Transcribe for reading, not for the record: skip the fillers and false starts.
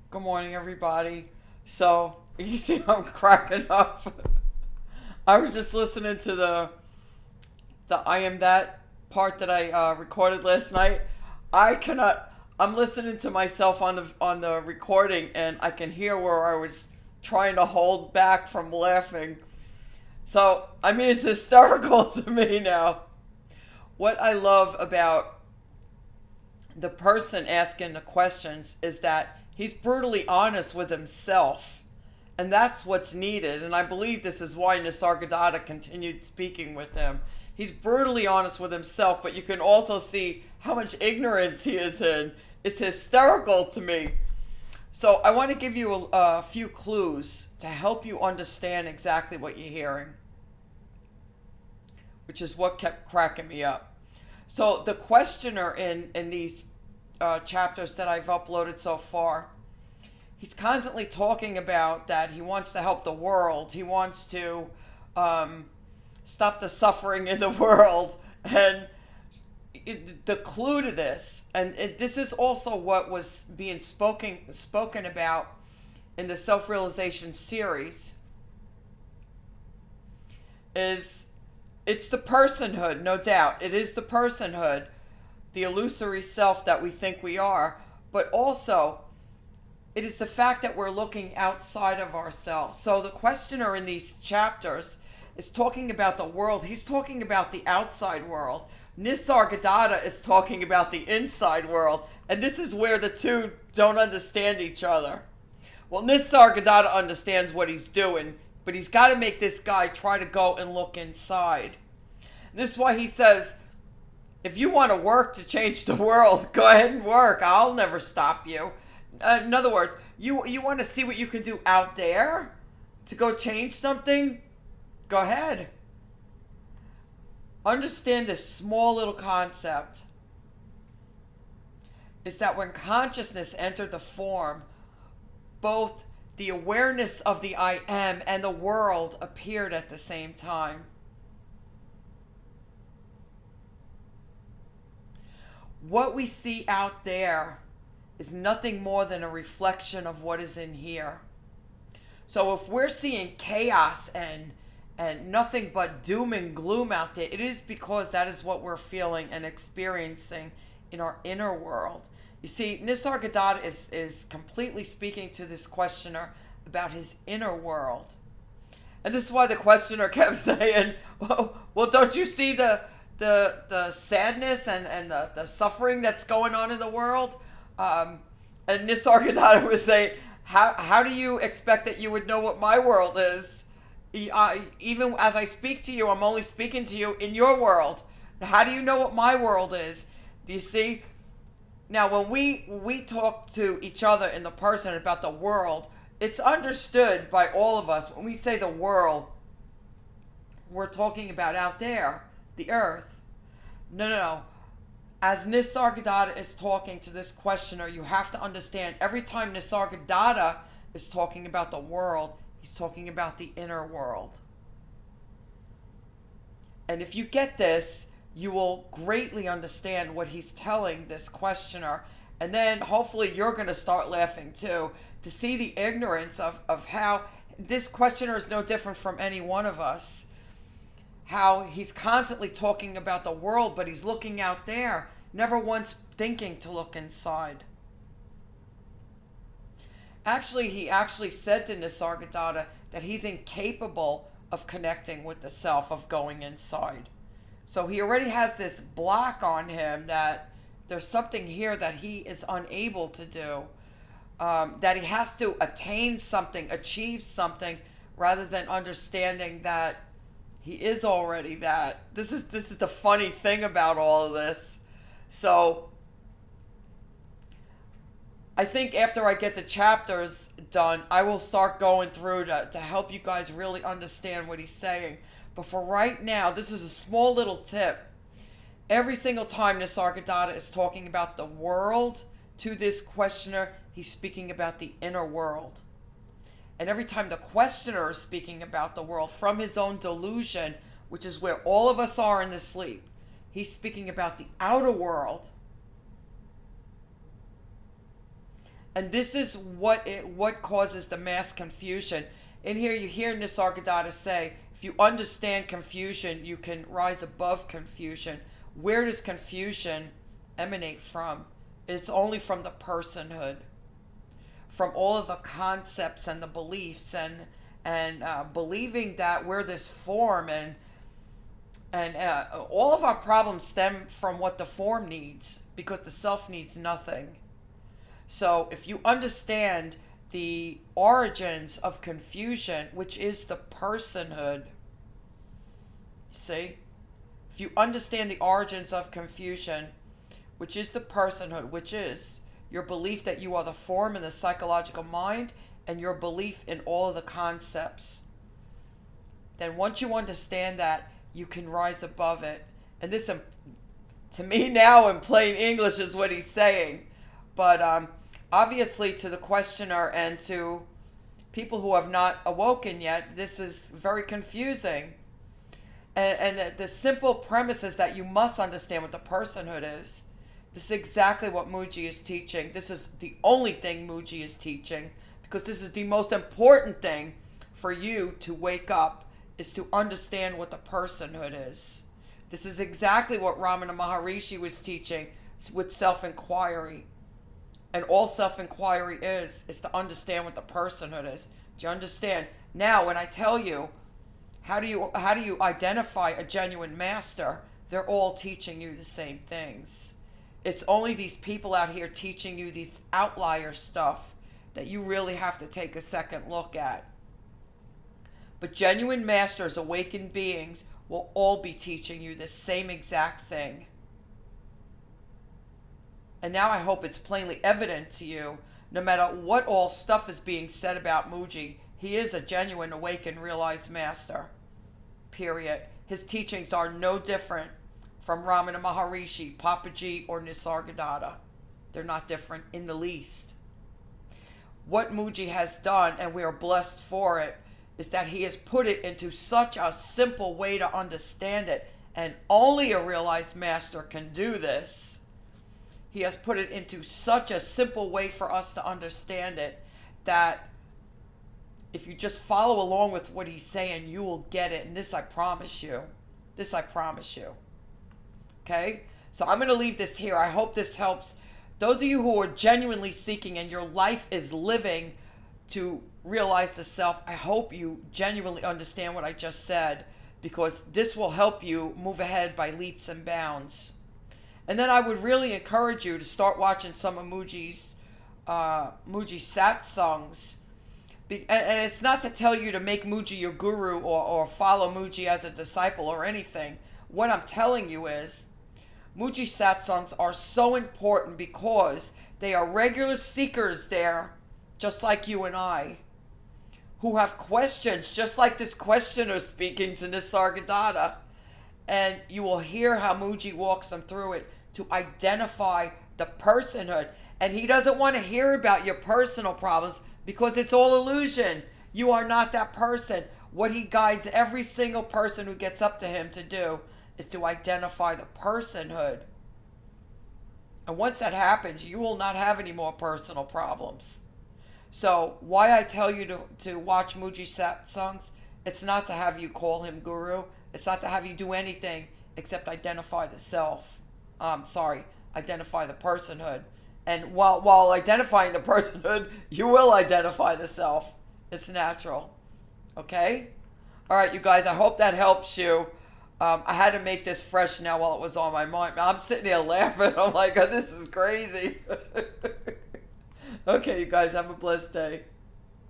Good morning, everybody. So, you see, I'm cracking up. I was just listening to the I am that part that I recorded last night. I cannot. I'm listening to myself on the recording, and I can hear where I was trying to hold back from laughing. So, I mean, it's hysterical to me now. What I love about the person asking the questions is that he's brutally honest with himself. And that's what's needed. And I believe this is why Nisargadatta continued speaking with him. He's brutally honest with himself, but you can also see how much ignorance he is in. It's hysterical to me. So I want to give you a few clues to help you understand exactly what you're hearing, which is what kept cracking me up. So the questioner in these chapters that I've uploaded so far, he's constantly talking about that he wants to help the world. He wants to stop the suffering in the world. And the clue to this, and this is also what was being spoken about in the self-realization series, is it's the personhood, no doubt. It is the personhood, the illusory self that we think we are, but also it is the fact that we're looking outside of ourselves. So the questioner in these chapters is talking about the world. He's talking about the outside world. Nisargadatta is talking about the inside world. And this is where the two don't understand each other. Well, Nisargadatta understands what he's doing, but he's got to make this guy try to go and look inside. This is why he says, if you want to work to change the world, go ahead and work. I'll never stop you. In other words, you want to see what you can do out there to go change something? Go ahead. Understand this small little concept is that when consciousness entered the form, both the awareness of the I am and the world appeared at the same time. What we see out there is nothing more than a reflection of what is in here. So if we're seeing chaos and nothing but doom and gloom out there, it is because that is what we're feeling and experiencing in our inner world. You see, Nisargadatta is completely speaking to this questioner about his inner world. And this is why the questioner kept saying, well, don't you see the sadness and the suffering that's going on in the world? And Nisargadatta was saying, how do you expect that you would know what my world is? Even as I speak to you, I'm only speaking to you in your world. How do you know what my world is? Do you see? Now, when we talk to each other in the person about the world, it's understood by all of us. When we say the world, we're talking about out there, the earth. No. As Nisargadatta is talking to this questioner, you have to understand every time Nisargadatta is talking about the world, he's talking about the inner world. And if you get this, you will greatly understand what he's telling this questioner. And then hopefully you're going to start laughing too, to see the ignorance of how this questioner is no different from any one of us. How he's constantly talking about the world, but he's looking out there, never once thinking to look inside. Actually, he said to Nisargadatta that he's incapable of connecting with the self, of going inside. So he already has this block on him that there's something here that he is unable to do, that he has to attain something, achieve something, rather than understanding that he is already that. This is the funny thing about all of this. So I think after I get the chapters done, I will start going through to help you guys really understand what he's saying. But for right now, this is a small little tip. Every single time Nisargadatta is talking about the world to this questioner, he's speaking about the inner world. And every time the questioner is speaking about the world from his own delusion, which is where all of us are in the sleep, he's speaking about the outer world. And this is what causes the mass confusion. In here, you hear Nisargadatta say, if you understand confusion, you can rise above confusion. Where does confusion emanate from? It's only from the personhood, from all of the concepts and the beliefs, and believing that we're this form, and all of our problems stem from what the form needs, because the self needs nothing. So if you understand the origins of confusion, which is the personhood, see? If you understand the origins of confusion, which is the personhood, which is your belief that you are the form in the psychological mind, and your belief in all of the concepts, then once you understand that, you can rise above it. And this, to me now in plain English, is what he's saying. But obviously to the questioner and to people who have not awoken yet, this is very confusing. And the simple premise is that you must understand what the personhood is. This is exactly what Mooji is teaching. This is the only thing Mooji is teaching, because this is the most important thing for you to wake up, is to understand what the personhood is. This is exactly what Ramana Maharishi was teaching with self-inquiry. And all self-inquiry is to understand what the personhood is. Do you understand? Now, when I tell you, how do you identify a genuine master? They're all teaching you the same things. It's only these people out here teaching you these outlier stuff that you really have to take a second look at. But genuine masters, awakened beings, will all be teaching you the same exact thing. And now I hope it's plainly evident to you, no matter what all stuff is being said about Mooji, he is a genuine, awakened, realized master. Period. His teachings are no different from Ramana Maharishi, Papaji, or Nisargadatta. They're not different in the least. What Mooji has done, and we are blessed for it, is that he has put it into such a simple way to understand it, and only a realized master can do this. He has put it into such a simple way for us to understand it, that if you just follow along with what he's saying, you will get it. And this I promise you. This I promise you. Okay? So I'm going to leave this here. I hope this helps those of you who are genuinely seeking and your life is living to realize the self. I hope you genuinely understand what I just said, because this will help you move ahead by leaps and bounds. And then I would really encourage you to start watching some of Mooji's satsangs. And it's not to tell you to make Mooji your guru or follow Mooji as a disciple or anything. What I'm telling you is, Mooji satsangs are so important because they are regular seekers there, just like you and I, who have questions, just like this questioner speaking to Nisargadatta. And you will hear how Mooji walks them through it to identify the personhood. And he doesn't want to hear about your personal problems because it's all illusion. You are not that person. What he guides every single person who gets up to him to do is to identify the personhood. And once that happens, you will not have any more personal problems. So why I tell you to watch Mooji satsangs, it's not to have you call him guru. It's not to have you do anything except identify the self. Identify the personhood. And while identifying the personhood, you will identify the self. It's natural. Okay? All right, you guys, I hope that helps you. I had to make this fresh now while it was on my mind. I'm sitting here laughing. I'm like, oh, this is crazy. Okay, you guys, have a blessed day.